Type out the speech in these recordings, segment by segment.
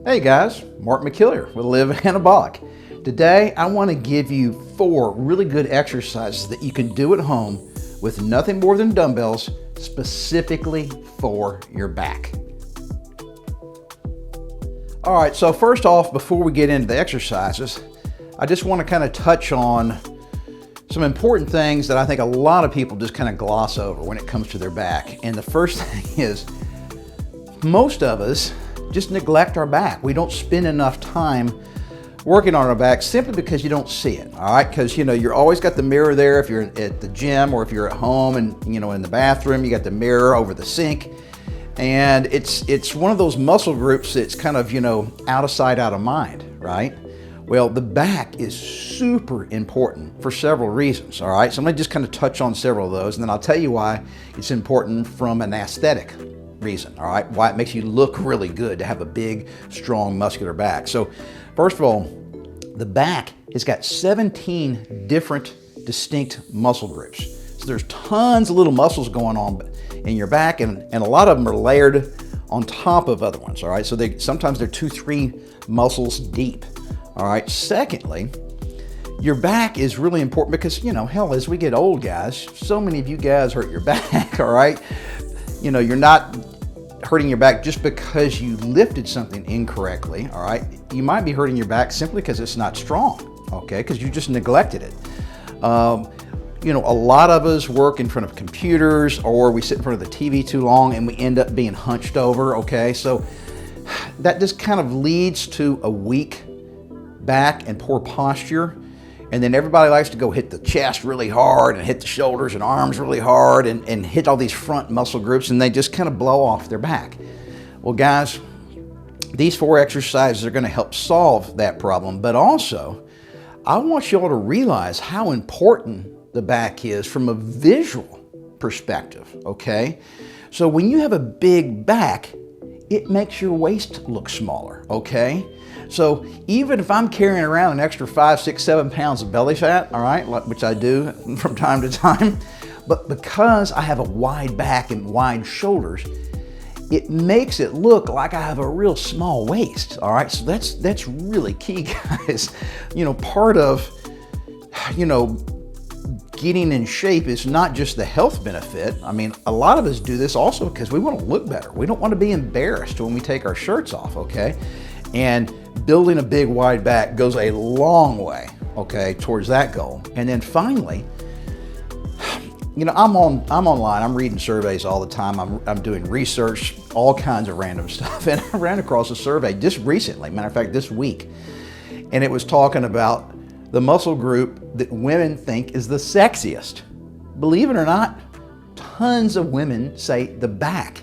Hey guys, Mark McKillier with Live Anabolic. Today I want to give you 4 really good exercises that you can do at home with nothing more than dumbbells, specifically for your back. All right, so first off, before we get into the exercises, I just want to kind of touch on some important things that I think a lot of people just kind of gloss over when it comes to their back. And the first thing is, most of us just neglect our back. We don't spend enough time working on our back simply because you don't see it, all right? Because you're always got the mirror there if you're at the gym or if you're at home and in the bathroom, you got the mirror over the sink. And it's one of those muscle groups that's kind of, out of sight, out of mind, right? Well, the back is super important for several reasons, all right? So I'm gonna just kind of touch on several of those, and then I'll tell you why it's important from an aesthetic reason, all right? Why it makes you look really good to have a big, strong, muscular back. So first of all, the back has got 17 different distinct muscle groups. So there's tons of little muscles going on in your back, and a lot of them are layered on top of other ones, all right? So sometimes they're 2-3 muscles deep, all right? Secondly, your back is really important because, hell, as we get old, guys, so many of you guys hurt your back, all right? You're not hurting your back just because you lifted something incorrectly, all right? You might be hurting your back simply because it's not strong, okay? Because you just neglected it. A lot of us work in front of computers, or we sit in front of the TV too long and we end up being hunched over, okay? So that just kind of leads to a weak back and poor posture. And then everybody likes to go hit the chest really hard and hit the shoulders and arms really hard and hit all these front muscle groups, and they just kind of blow off their back. Well, guys, these 4 exercises are going to help solve that problem, but also I want you all to realize how important the back is from a visual perspective, okay? So when you have a big back, it makes your waist look smaller, okay? So even if I'm carrying around an extra 5, 6, 7 pounds of belly fat, all right, which I do from time to time, but because I have a wide back and wide shoulders, it makes it look like I have a real small waist, all right? So that's really key, guys. Part of, getting in shape is not just the health benefit. I mean, a lot of us do this also because we want to look better. We don't want to be embarrassed when we take our shirts off, okay? And building a big wide back goes a long way, okay, towards that goal. And then finally, I'm online, I'm reading surveys all the time, I'm doing research, all kinds of random stuff, and I ran across a survey just recently, matter of fact, this week, and it was talking about the muscle group that women think is the sexiest. Believe it or not, tons of women say the back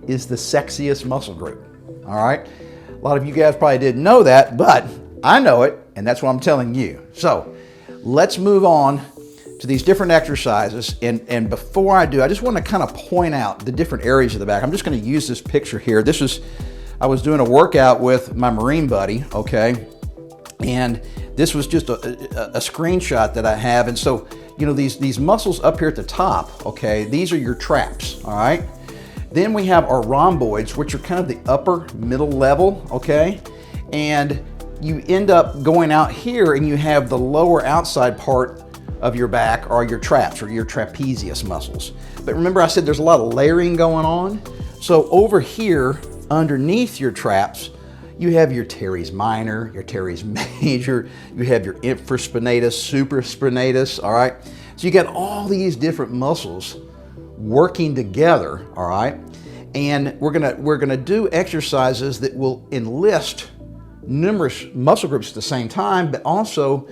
is the sexiest muscle group, all right? A lot of you guys probably didn't know that, but I know it, and that's what I'm telling you. So let's move on to these different exercises. And before I do, I just want to kind of point out the different areas of the back. I'm just going to use this picture here. I was doing a workout with my Marine buddy, okay? And this was just a screenshot that I have. And so, these muscles up here at the top, okay, these are your traps, all right? Then we have our rhomboids, which are kind of the upper middle level, okay? And you end up going out here and you have the lower outside part of your back are your traps or your trapezius muscles. But remember I said there's a lot of layering going on? So over here, underneath your traps, you have your teres minor, your teres major, you have your infraspinatus, supraspinatus, all right? So you got all these different muscles working together, all right? And we're gonna do exercises that will enlist numerous muscle groups at the same time, but also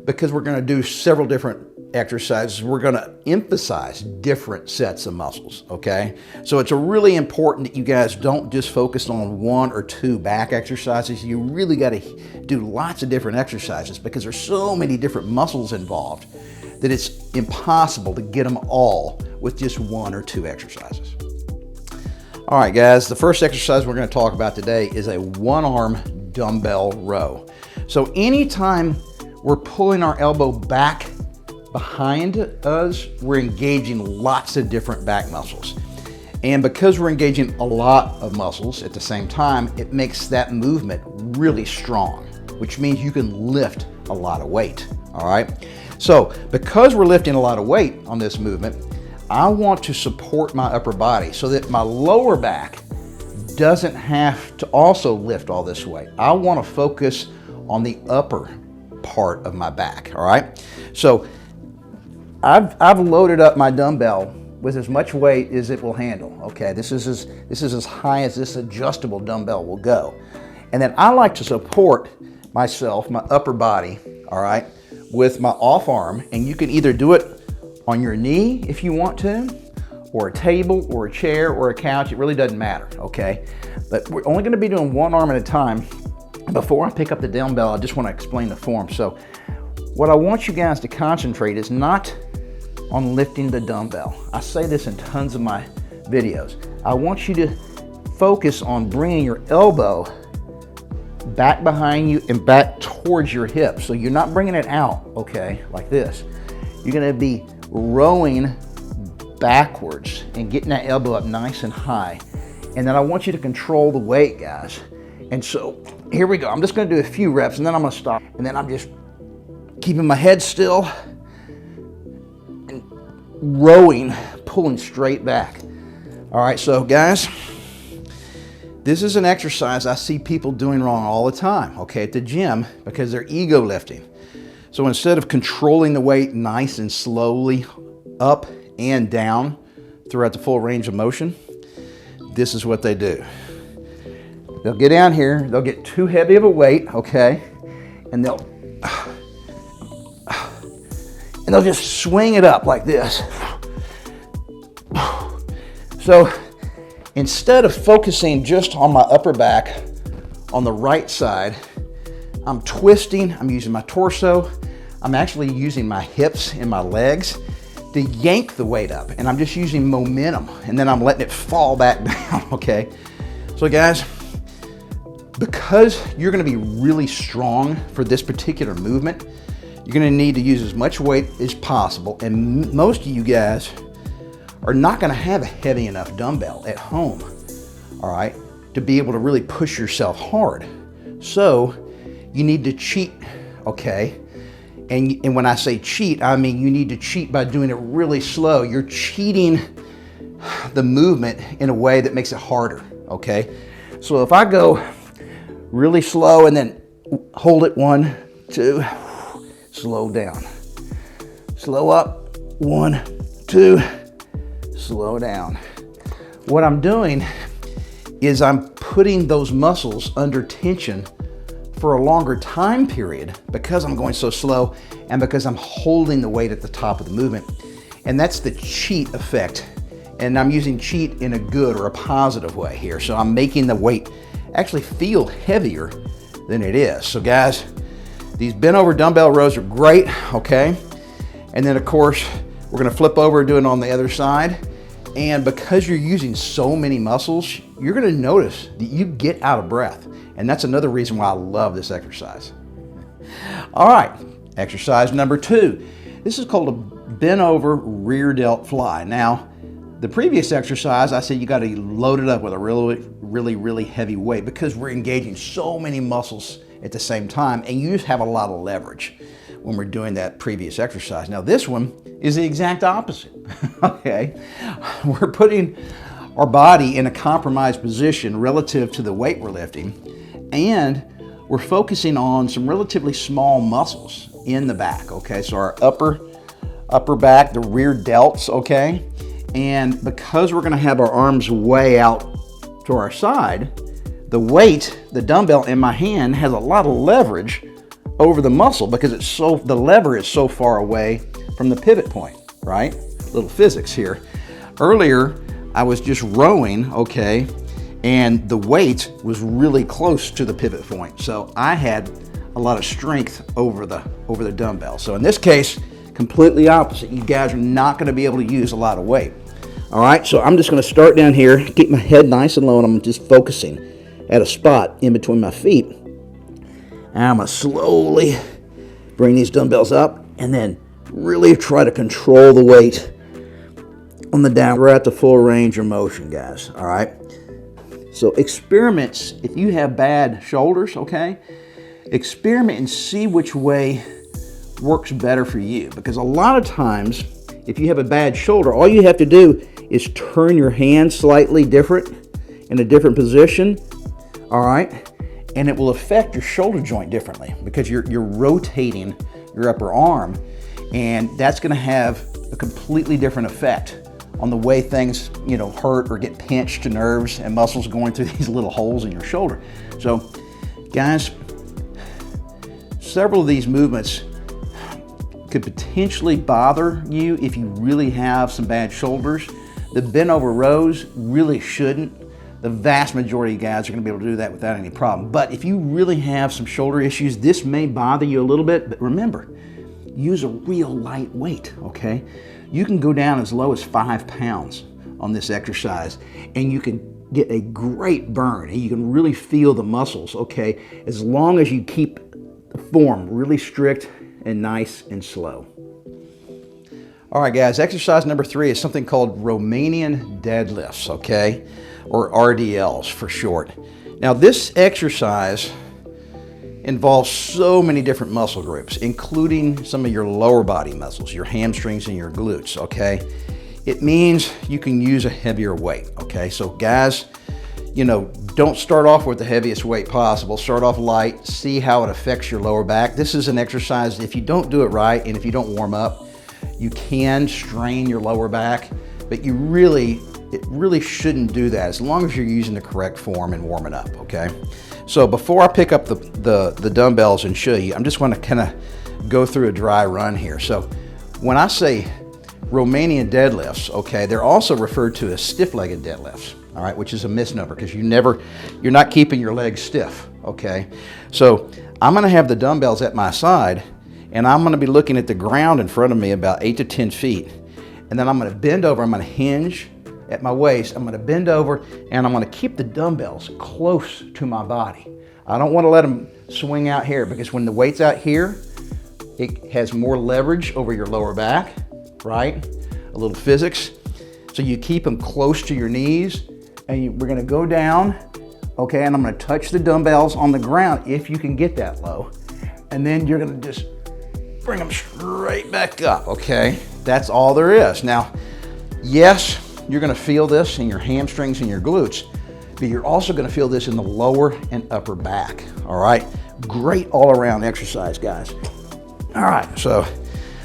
because we're gonna do several different exercises, we're gonna emphasize different sets of muscles, okay? So it's really important that you guys don't just focus on 1 or 2 back exercises. You really gotta do lots of different exercises because there's so many different muscles involved that it's impossible to get them all with just 1 or 2 exercises. All right, guys, the first exercise we're going to talk about today is a 1-arm dumbbell row. So anytime we're pulling our elbow back behind us, we're engaging lots of different back muscles. And because we're engaging a lot of muscles at the same time, it makes that movement really strong, which means you can lift a lot of weight, all right? So because we're lifting a lot of weight on this movement, I want to support my upper body so that my lower back doesn't have to also lift all this weight. I want to focus on the upper part of my back, all right? So I've loaded up my dumbbell with as much weight as it will handle, okay? This is as high as this adjustable dumbbell will go. And then I like to support myself, my upper body, all right, with my off arm, and you can either do it on your knee if you want to, or a table, or a chair, or a couch. It really doesn't matter, okay? But we're only gonna be doing one arm at a time. Before I pick up the dumbbell, I just wanna explain the form. So what I want you guys to concentrate is not on lifting the dumbbell. I say this in tons of my videos. I want you to focus on bringing your elbow back behind you and back towards your hip. So you're not bringing it out, okay, like this. You're gonna be rowing backwards and getting that elbow up nice and high. And then I want you to control the weight, guys. And so here we go. I'm just gonna do a few reps and then I'm gonna stop. And then I'm just keeping my head still and rowing, pulling straight back. All right, so guys, this is an exercise I see people doing wrong all the time, okay, at the gym, because they're ego lifting. So instead of controlling the weight nice and slowly up and down throughout the full range of motion, this is what they do. They'll get down here, they'll get too heavy of a weight, okay, and they'll just swing it up like this. So instead of focusing just on my upper back on the right side, I'm twisting, I'm using my torso, I'm actually using my hips and my legs to yank the weight up, and I'm just using momentum, and then I'm letting it fall back down, okay? So guys, because you're gonna be really strong for this particular movement, you're gonna need to use as much weight as possible, and most of you guys are not gonna have a heavy enough dumbbell at home, all right, to be able to really push yourself hard. So you need to cheat, okay? And when I say cheat, I mean you need to cheat by doing it really slow. You're cheating the movement in a way that makes it harder, okay? So if I go really slow and then hold it, 1, 2, slow down. Slow up, 1, 2, slow down. What I'm doing is I'm putting those muscles under tension for a longer time period because I'm going so slow and because I'm holding the weight at the top of the movement. And that's the cheat effect. And I'm using cheat in a good or a positive way here. So I'm making the weight actually feel heavier than it is. So guys, these bent over dumbbell rows are great, okay? And then of course, we're gonna flip over and do it on the other side. And because you're using so many muscles, you're gonna notice that you get out of breath. And that's another reason why I love this exercise. All right, exercise number 2. This is called a bent over rear delt fly. Now, the previous exercise, I said you gotta load it up with a really heavy weight because we're engaging so many muscles at the same time, and you just have a lot of leverage when we're doing that previous exercise. Now this one is the exact opposite, okay? We're putting our body in a compromised position relative to the weight we're lifting, and we're focusing on some relatively small muscles in the back, okay? So our upper back, the rear delts, okay? And because we're gonna have our arms way out to our side, the weight, the dumbbell in my hand has a lot of leverage over the muscle because the lever is so far away from the pivot point, right? Little physics here. Earlier, I was just rowing, okay, and the weight was really close to the pivot point. So I had a lot of strength over the dumbbell. So in this case, completely opposite. You guys are not gonna be able to use a lot of weight. All right, so I'm just gonna start down here, keep my head nice and low, and I'm just focusing at a spot in between my feet. And I'm gonna slowly bring these dumbbells up and then really try to control the weight on the down. We're at the full range of motion, guys, all right? So experiments, if you have bad shoulders, okay, experiment and see which way works better for you. Because a lot of times, if you have a bad shoulder, all you have to do is turn your hand slightly different in a different position, all right? And it will affect your shoulder joint differently because you're rotating your upper arm, and that's gonna have a completely different effect on the way things, you know, hurt or get pinched to nerves and muscles going through these little holes in your shoulder. So, guys, several of these movements could potentially bother you if you really have some bad shoulders. The bent over rows really shouldn't. The vast majority of guys are gonna be able to do that without any problem. But if you really have some shoulder issues, this may bother you a little bit, but remember, use a real light weight, okay? You can go down as low as 5 pounds on this exercise, and you can get a great burn, and you can really feel the muscles, okay? As long as you keep the form really strict and nice and slow. All right, guys, exercise number 3 is something called Romanian deadlifts, okay? Or RDLs for short. Now, this exercise involves so many different muscle groups, including some of your lower body muscles, your hamstrings and your glutes, okay? It means you can use a heavier weight, okay? So guys, you know, don't start off with the heaviest weight possible. Start off light, see how it affects your lower back. This is an exercise, if you don't do it right and if you don't warm up, you can strain your lower back, but it really shouldn't do that as long as you're using the correct form and warming up, okay? So before I pick up the dumbbells and show you, I'm just going to kind of go through a dry run here. So when I say Romanian deadlifts, okay, they're also referred to as stiff-legged deadlifts, all right, which is a misnomer because you're not keeping your legs stiff, okay? So I'm going to have the dumbbells at my side, and I'm going to be looking at the ground in front of me about 8 to 10 feet. And then I'm going to bend over, I'm going to hinge at my waist, I'm going to bend over, and I'm going to keep the dumbbells close to my body. I don't want to let them swing out here because when the weight's out here, it has more leverage over your lower back, right? A little physics. So you keep them close to your knees, and we're going to go down, okay, and I'm going to touch the dumbbells on the ground if you can get that low. And then you're going to just bring them straight back up, okay? That's all there is. Now, yes, you're going to feel this in your hamstrings and your glutes, but you're also going to feel this in the lower and upper back, all right? Great all-around exercise, guys. All right, so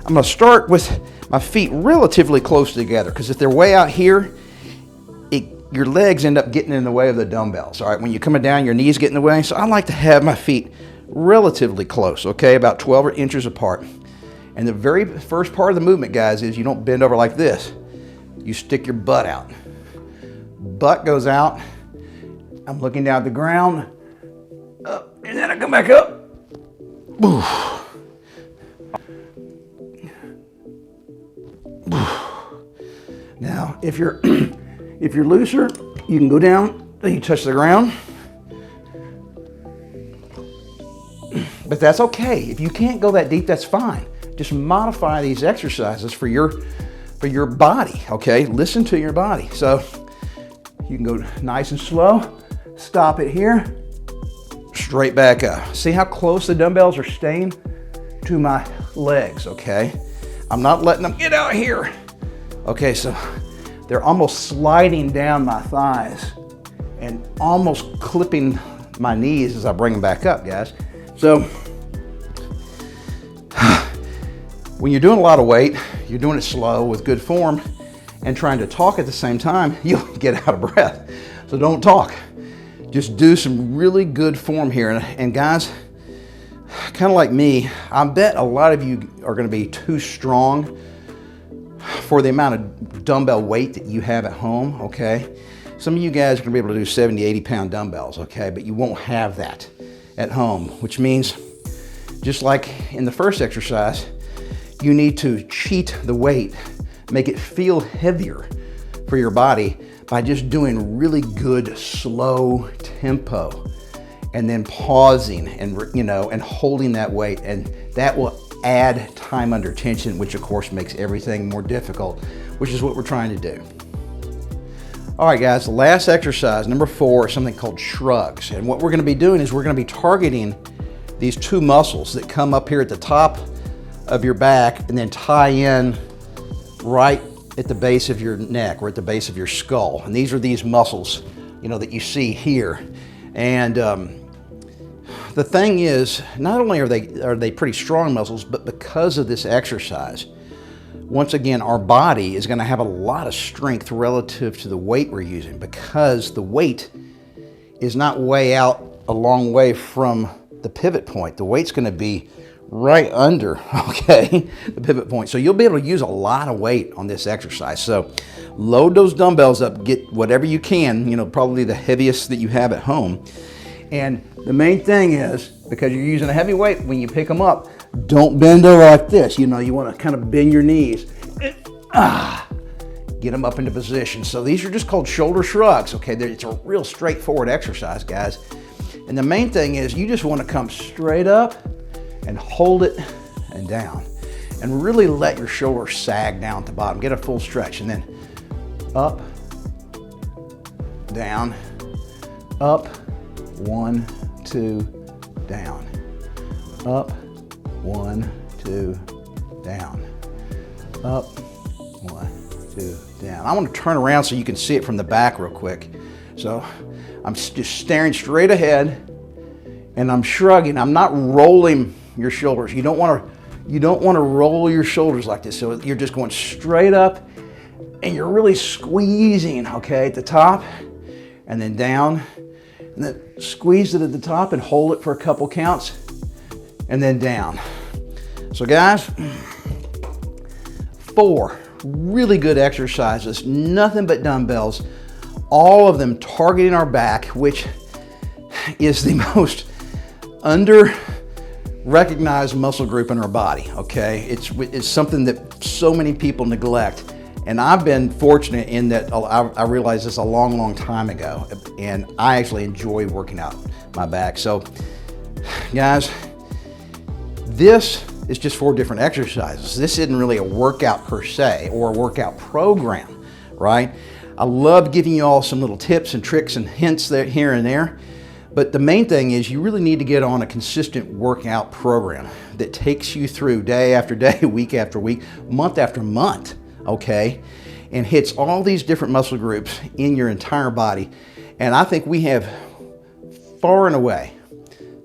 I'm going to start with my feet relatively close together because if they're way out here, your legs end up getting in the way of the dumbbells, all right? When you're coming down, your knees get in the way, so I like to have my feet relatively close, okay, about 12 inches apart. And the very first part of the movement, guys, is you don't bend over like this. You stick your butt out. Butt goes out. I'm looking down at the ground. Up, and then I come back up. Now, if you're looser, you can go down, then you touch the ground. But that's okay. If you can't go that deep, that's fine. Just modify these exercises for your body, okay? Listen to your body. So you can go nice and slow, stop it here, straight back up. See how close the dumbbells are staying to my legs, okay? I'm not letting them get out here. Okay, so they're almost sliding down my thighs and almost clipping my knees as I bring them back up, guys. So when you're doing a lot of weight, you're doing it slow with good form and trying to talk at the same time, you'll get out of breath. So don't talk. Just do some really good form here. And guys, kind of like me, I bet a lot of you are going to be too strong for the amount of dumbbell weight that you have at home, okay? Some of you guys are going to be able to do 70, 80 pound dumbbells, okay? But you won't have that at home, which means just like in the first exercise, you need to cheat the weight, make it feel heavier for your body by just doing really good slow tempo and then pausing and and holding that weight, and that will add time under tension, which of course makes everything more difficult which is what we're trying to do. All right, guys, the last exercise, number 4, is something called shrugs. And what we're gonna be doing is we're gonna be targeting these 2 muscles that come up here at the top of your back and then tie in right at the base of your neck or at the base of your skull. And these are these muscles, you know, that you see here. And the thing is, not only are they pretty strong muscles, but because of this exercise, once again, our body is going to have a lot of strength relative to the weight we're using, because the weight is not way out a long way from the pivot point. The weight's going to be right under, okay, the pivot point. So you'll be able to use a lot of weight on this exercise. So load those dumbbells up, get whatever you can, you know, probably the heaviest that you have at home. And the main thing is, because you're using a heavy weight, when you pick them up, don't bend over like this. You know, you want to kind of bend your knees. Get them up into position. So these are just called shoulder shrugs, okay? It's a real straightforward exercise, guys. And the main thing is you just want to come straight up and hold it and down. And really let your shoulders sag down at the bottom. Get a full stretch. And then up, down, up, 1, 2, down. Up, 1, 2, down. Up, 1, 2, down. I want to turn around so you can see it from the back real quick. So I'm just staring straight ahead and I'm shrugging. I'm not rolling your shoulders. You don't want to roll your shoulders like this. So you're just going straight up and you're really squeezing, okay, at the top and then down. And then squeeze it at the top and hold it for a couple counts and then down. So guys, 4 really good exercises, nothing but dumbbells, all of them targeting our back, which is the most under-recognized muscle group in our body, okay? It's something that so many people neglect. And I've been fortunate in that I realized this a long, long time ago, and I actually enjoy working out my back. So guys, this is just 4 different exercises. This isn't really a workout per se or a workout program, right? I love giving you all some little tips and tricks and hints there, here and there. But the main thing is you really need to get on a consistent workout program that takes you through day after day, week after week, month after month, okay? And hits all these different muscle groups in your entire body. And I think we have far and away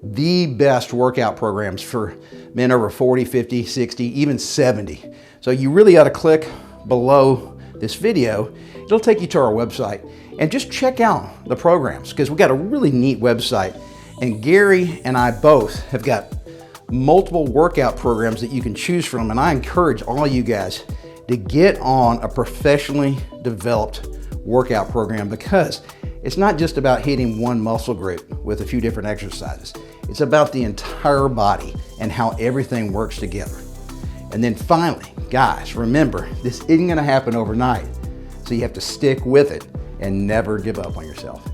the best workout programs for men over 40, 50, 60, even 70. So you really ought to click below this video. It'll take you to our website and just check out the programs, because we got a really neat website. And Gary and I both have got multiple workout programs that you can choose from. And I encourage all you guys to get on a professionally developed workout program, because it's not just about hitting one muscle group with a few different exercises. It's about the entire body and how everything works together. And then finally, guys, remember, this isn't gonna happen overnight. So you have to stick with it and never give up on yourself.